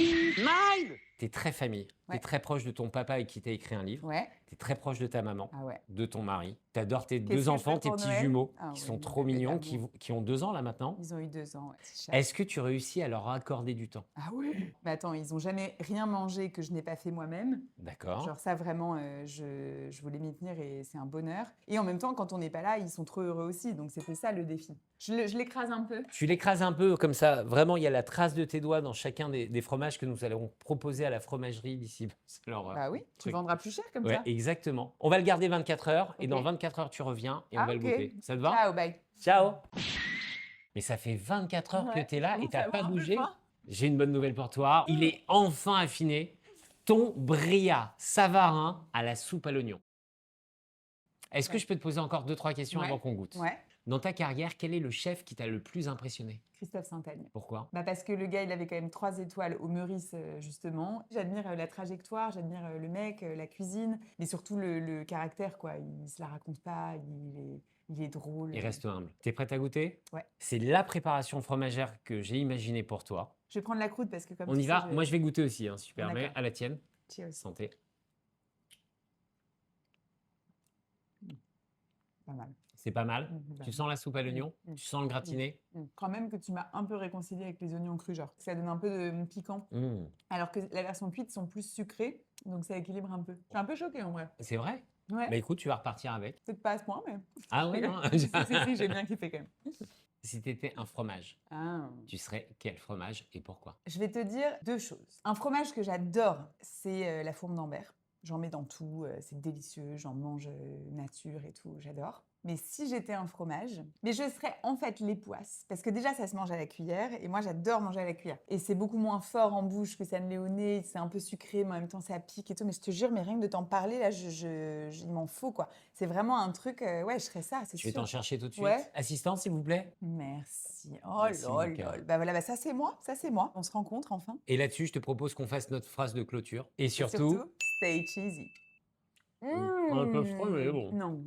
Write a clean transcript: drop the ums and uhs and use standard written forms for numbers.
Nine. T'es très famille. Ouais. T'es très proche de ton papa avec qui t'as écrit un livre. Ouais. T'es très proche de ta maman, Ah ouais. de ton mari. T'adores tes Qu'est-ce deux que je enfants, fais tes pour petits Noël? jumeaux, Ah qui oui, sont mon trop bébé mignons, d'amour. qui ont 2 ans là maintenant. Ils ont eu 2 ans, ouais, c'est cher. Est-ce que tu réussis à leur accorder du temps? Ah oui. Bah attends, ils ont jamais rien mangé que je n'ai pas fait moi-même. D'accord. Genre ça vraiment, je voulais m'y tenir et c'est un bonheur. Et en même temps, quand on n'est pas là, ils sont trop heureux aussi. Donc c'était ça le défi. Je l'écrase un peu. Tu l'écrases un peu comme ça. Vraiment, il y a la trace de tes doigts dans chacun des fromages que nous allons proposer à la fromagerie d'ici. C'est leur, Bah oui, tu truc. vendras plus cher comme Ouais, ça. exactement. On va le garder 24 heures et Ok. dans 24 heures, tu reviens et on Ah va ok. le goûter. Ça te va? Ciao, bye. Ciao. Mais ça fait 24 heures que Ouais, tu es là et commence tu à n'as pas avoir un peu bougé. faim. J'ai une bonne nouvelle pour toi. Il est enfin affiné. Ton Bria Savarin à la soupe à l'oignon. Est-ce que Ouais. je peux te poser encore 2-3 questions avant Ouais. qu'on goûte? Ouais. Dans ta carrière, quel est le chef qui t'a le plus impressionné? Christophe Saint-Agne. Pourquoi? Bah parce que le gars, il avait quand même 3 étoiles au Meurice, justement. J'admire la trajectoire, j'admire le mec, la cuisine, mais surtout le caractère, quoi. Il se la raconte pas, il est drôle. Il reste humble. T'es prête à goûter? Ouais. C'est la préparation fromagère que j'ai imaginée pour toi. Je vais prendre la croûte parce que comme On tu y sais, va? Moi, je vais goûter aussi, hein, si tu permets. D'accord. À la tienne. Cheers. Santé. Pas mal. C'est pas mal. Bah, Tu sens la soupe à l'oignon? Tu sens le gratiné? Quand même que tu m'as un peu réconcilié avec les oignons crus, genre. Ça donne un peu de piquant. Alors que la version cuite sont plus sucrées, donc ça équilibre un peu. Je suis un peu choquée en vrai. C'est vrai? Ouais. Bah écoute, tu vas repartir avec. Peut-être pas à ce point, mais. Ah oui, non? Si, j'ai bien kiffé quand même. Si tu étais un fromage, Ah. tu serais quel fromage et pourquoi? Je vais te dire 2 choses. Un fromage que j'adore, c'est la fourme d'Ambert. J'en mets dans tout, c'est délicieux, j'en mange nature et tout, j'adore. Mais si j'étais un fromage, mais je serais en fait les poisses. Parce que déjà, ça se mange à la cuillère, et moi, j'adore manger à la cuillère. Et c'est beaucoup moins fort en bouche que ça ne l'est au nez, c'est un peu sucré, mais en même temps, ça pique et tout. Mais je te jure, mais rien que de t'en parler, là, il m'en faut, quoi. C'est vraiment un truc, ouais, je serais ça, c'est Je sûr. vais t'en chercher tout de suite. Ouais. Assistant, s'il vous plaît. Merci. Oh Merci, lol, mon cœur. lol. Bah voilà, bah ça c'est moi, ça c'est moi. On se rencontre enfin. Et là-dessus, je te propose qu'on fasse notre phrase de clôture. Et Et surtout, stay cheesy. un peu froid, mais bon. Non.